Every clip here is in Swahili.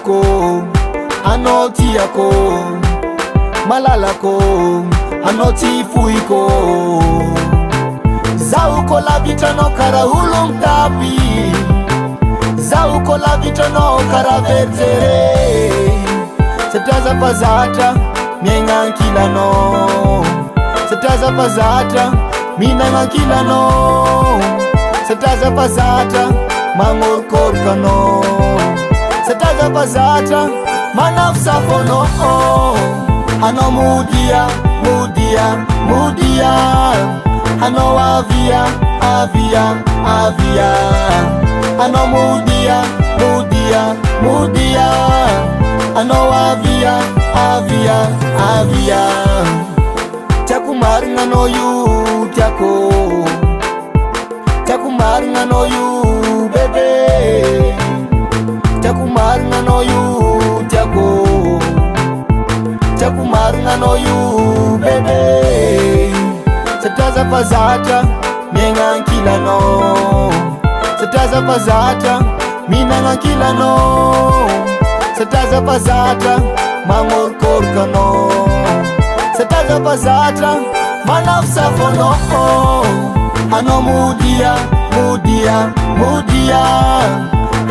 ko anoti yako malala ko anoti fuiko zauko la vitano karahulu mtapi zauko la vitano karavetere setaza pazata mienga kilano setaza pazata mina kilano setaza pazata mangor korkano setaza pazata manafsa fono ano mudia ano avia ano mudia ano avia chakumari ngano yu chako chakumari ngano yu bebe chakumari ngano yu chako chakumari ngano yu bebe setaza pazata mienga kilano setaza pazata mina kilano setaza pazata mangor korkano setaza pazata manafsa fono ano mudia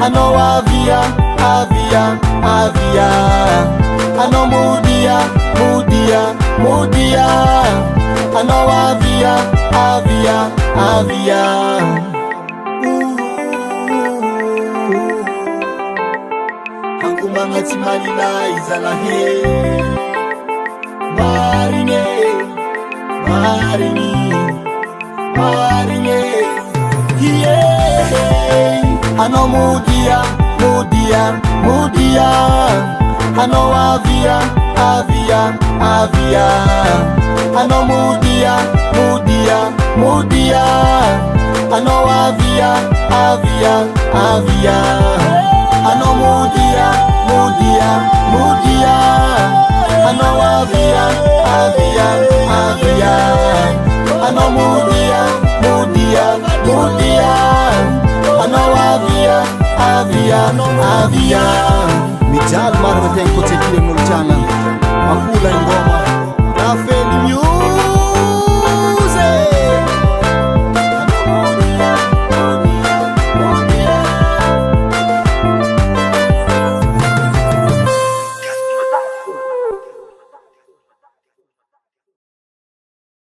ano avia ano mudia ano avia Angumanga timanila izala he Maringe yeah. Ano mudia ano avia ano mudia ano avia ano mudia ano avia ano mudia ano avia mijal marwa tenko tekile mulchana makula ngoma